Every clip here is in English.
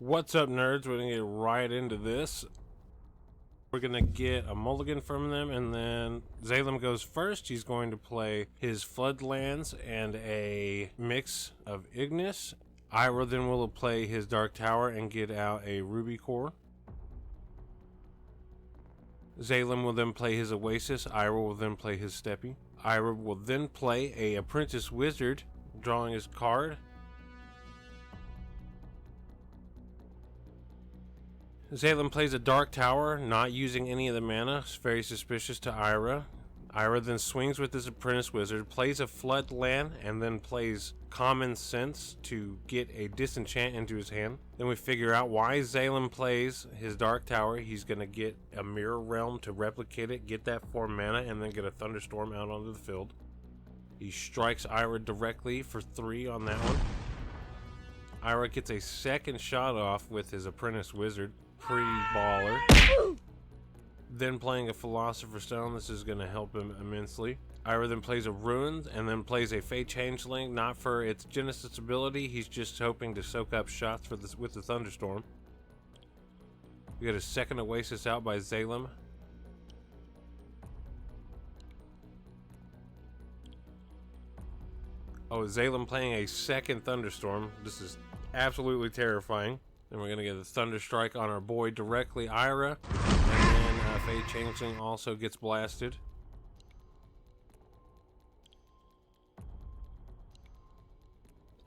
What's up, nerds? We're gonna get right into this. We're gonna get a mulligan from them, and then Zalem goes first. He's going to play his Floodlands and a mix of Ignis. Ira then will play his Dark Tower and get out a Ruby Core. Zalem will then play his Oasis. Ira will then play his Steppy. Ira will then play a Apprentice Wizard, drawing his card. Zalem plays a Dark Tower, not using any of the mana. It's very suspicious to Ira. Ira then swings with his Apprentice Wizard, plays a Floodland, and then plays Common Sense to get a disenchant into his hand. Then we figure out why Zalem plays his Dark Tower. He's going to get a Mirror Realm to replicate it, get that 4 mana, and then get a Thunderstorm out onto the field. He strikes Ira directly for 3 on that one. Ira gets a second shot off with his Apprentice Wizard. Pretty baller. Then playing a Philosopher's Stone. This is going to help him immensely. Ira then plays a Ruins and then plays a Fey Changeling, not for its Genesis ability. He's just hoping to soak up shots for this with the Thunderstorm. We get a second Oasis out by Zalem. Oh, Zalem playing a second Thunderstorm. This is absolutely terrifying. Then we're going to get a Thunder Strike on our boy directly, Ira. And then Fey Changeling also gets blasted.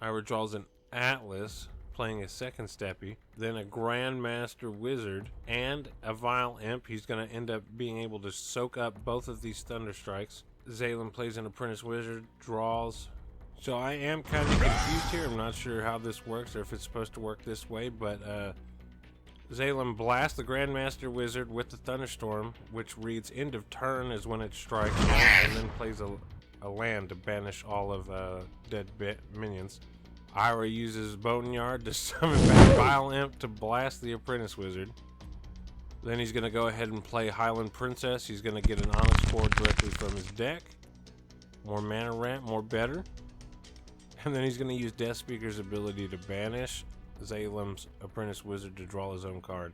Ira draws an Atlas, playing a second Steppy. Then a Grandmaster Wizard and a Vile Imp. He's going to end up being able to soak up both of these Thunder Strikes. Zalem plays an Apprentice Wizard, draws. So I am kind of confused here. I'm not sure how this works or if it's supposed to work this way, but Zalem blasts the Grandmaster Wizard with the Thunderstorm, which reads end of turn is when it strikes, and then plays a land to banish all of dead minions. Ira uses Boneyard to summon back Vile Imp to blast the Apprentice Wizard. Then he's going to go ahead and play Highland Princess. He's going to get an Onyx Core directly from his deck. More mana ramp, more better. And then he's going to use Death Speaker's ability to banish Zalem's Apprentice Wizard to draw his own card.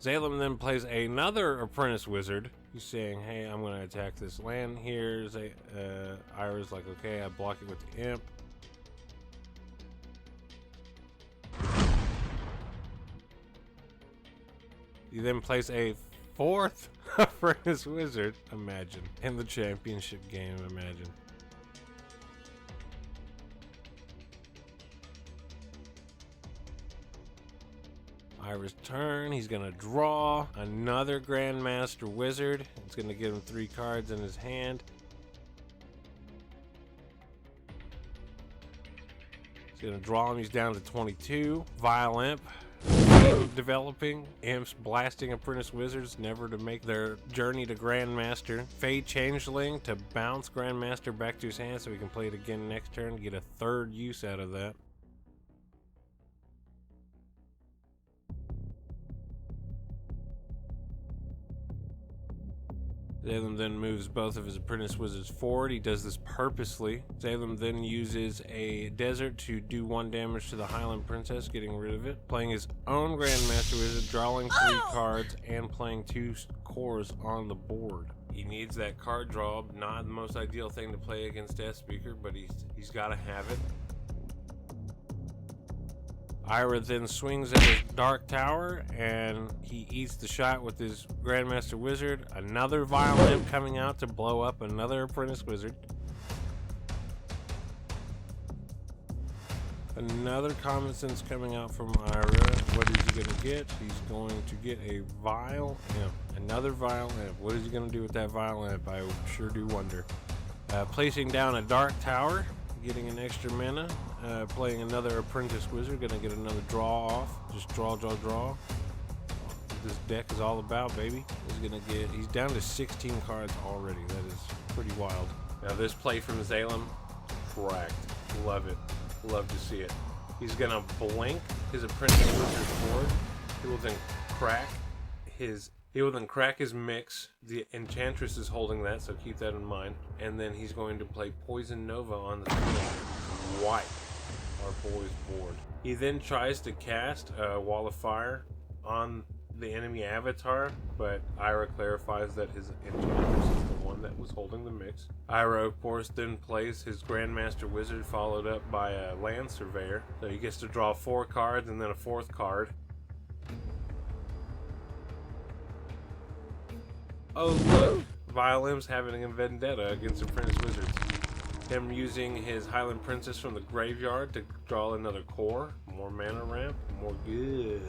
Zalem then plays another Apprentice Wizard. He's saying, hey, I'm going to attack this land here. Ira's like, okay, I block it with the Imp. He then plays a fourth Apprentice Wizard, imagine. In the championship game, imagine. Ira's turn, he's gonna draw another Grandmaster Wizard. It's gonna give him 3 cards in his hand. He's gonna draw him, he's down to 22. Vile Imp. Developing imps blasting Apprentice Wizards, never to make their journey to Grandmaster. Fey Changeling to bounce Grandmaster back to his hand so he can play it again next turn, get a 3rd use out of that. Zalem then moves both of his Apprentice Wizards forward. He does this purposely. Zalem then uses a Desert to do 1 damage to the Highland Princess, getting rid of it. Playing his own Grandmaster Wizard, drawing 3 cards, and playing 2 cores on the board. He needs that card draw. Not the most ideal thing to play against Death Speaker, but he's got to have it. Ira then swings at his Dark Tower, and he eats the shot with his Grandmaster Wizard. Another Vile Imp coming out to blow up another Apprentice Wizard. Another Common Sense coming out from Ira. What is he going to get? He's going to get a Vile Imp. Another Vile Imp. What is he going to do with that Vile Imp? I sure do wonder. Placing down a Dark Tower, getting an extra mana. Playing another Apprentice Wizard, gonna get another draw off. Just draw. What this deck is all about, baby. He's down to 16 cards already. That is pretty wild. Now this play from Zalem, cracked. Love it. Love to see it. He's gonna blink his Apprentice Wizard forward. He will then crack his mix. The Enchantress is holding that, so keep that in mind. And then he's going to play Poison Nova on the field. Wipe. our boy's board. He then tries to cast a wall of fire on the enemy avatar, but Ira clarifies that his enchantress is the one that was holding the mix. Ira, of course, then plays his Grandmaster Wizard, followed up by a Land Surveyor. So he gets to draw 4 cards and then a 4th card. Oh look! Vilem's having a vendetta against Apprentice Wizards. Him using his Highland Princess from the graveyard to draw another core, more mana ramp, more good.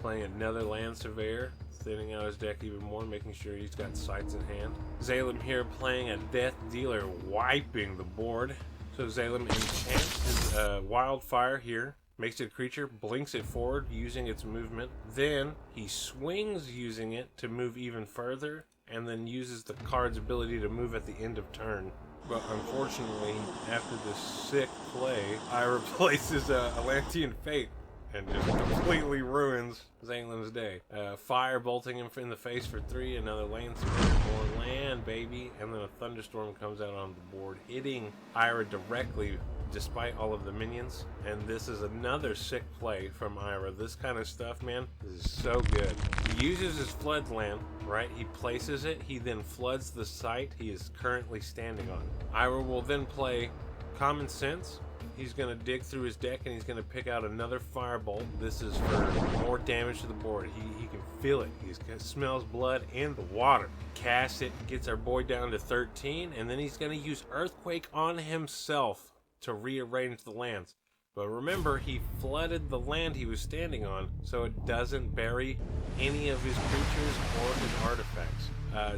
Playing another Land Surveyor, thinning out his deck even more, making sure he's got sights in hand. Zalem here playing a Death Dealer, wiping the board. So Zalem enchants his Wildfire here, makes it a creature, blinks it forward using its movement. Then he swings using it to move even further, and then uses the card's ability to move at the end of turn. But unfortunately, after this sick play, I replaces Atlantean Fate and just completely ruins Zalem's day. Fire bolting him in the face for 3, another Land Surveyor, more land, baby, and then a Thunderstorm comes out on the board, hitting Ira directly despite all of the minions. And this is another sick play from Ira. This kind of stuff, man, this is so good. He uses his flood land, right? He places it, he then floods the site he is currently standing on. Ira will then play Common Sense. He's going to dig through his deck and he's going to pick out another Firebolt. This is for more damage to the board. He can feel it. He smells blood in the water. Casts it, gets our boy down to 13, and then he's going to use Earthquake on himself to rearrange the lands. But remember, he flooded the land he was standing on, so it doesn't bury any of his creatures or his artifacts.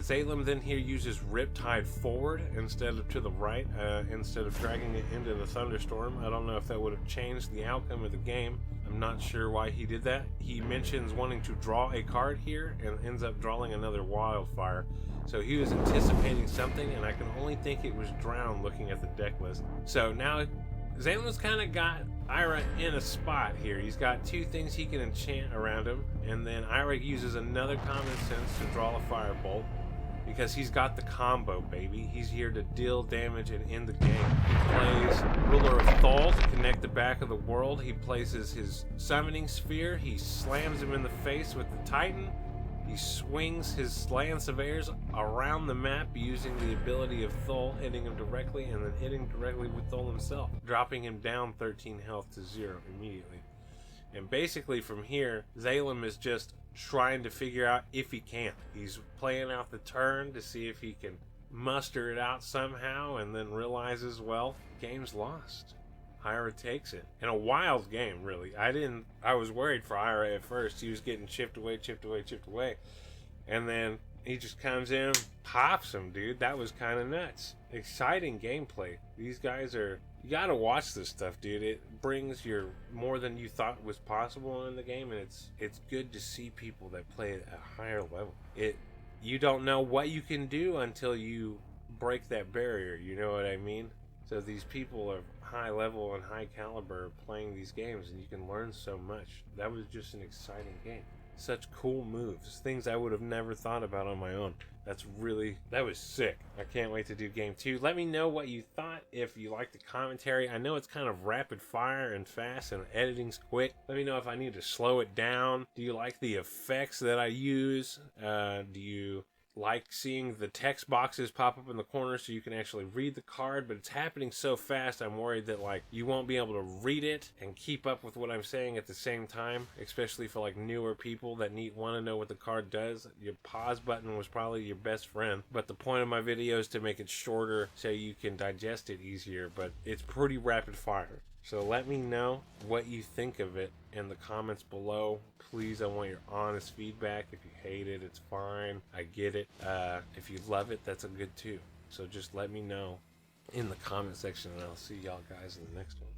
Zalem then here uses Riptide forward instead of to the right, instead of dragging it into the Thunderstorm. I don't know if that would have changed the outcome of the game. I'm not sure why he did that. He mentions wanting to draw a card here and ends up drawing another Wildfire. So he was anticipating something, and I can only think it was Drown looking at the deck list. So now Zalem's kind of got Ira in a spot here. He's got 2 things he can enchant around him, and then Ira uses another Common Sense to draw a Firebolt because he's got the combo, baby. He's here to deal damage and end the game. He plays Ruler of Thal to connect the back of the world. He places his Summoning Sphere. He slams him in the face with the Titan. He swings his Land Surveyors around the map using the ability of Thal, hitting him directly and then hitting directly with Thal himself, dropping him down 13 health to 0 immediately. And basically from here, Zalem is just trying to figure out if he can. He's playing out the turn to see if he can muster it out somehow, and then realizes, well, game's lost. Ira takes it. In a wild game, really. I was worried for Ira at first. He was getting chipped away. And then he just comes in, pops him, dude. That was kind of nuts. Exciting gameplay. These guys are... You gotta watch this stuff, dude. It brings your more than you thought was possible in the game, and it's good to see people that play at a higher level. You don't know what you can do until you break that barrier, you know what I mean? So these people are high level and high caliber playing these games, and you can learn so much. That was just an exciting game. Such cool moves, things I would have never thought about on my own. That was sick. I can't wait to do game 2. Let me know what you thought, if you like the commentary. I know it's kind of rapid fire and fast, and editing's quick. Let me know if I need to slow it down. Do you like the effects that I use? Do you like seeing the text boxes pop up in the corner so you can actually read the card? But it's happening so fast, I'm worried that you won't be able to read it and keep up with what I'm saying at the same time, especially for newer people that want to know what the card does. Your pause button was probably your best friend, but the point of my video is to make it shorter so you can digest it easier. But it's pretty rapid fire. So let me know what you think of it in the comments below. Please, I want your honest feedback. If you hate it, it's fine. I get it. If you love it, that's a good too. So just let me know in the comment section, and I'll see y'all guys in the next one.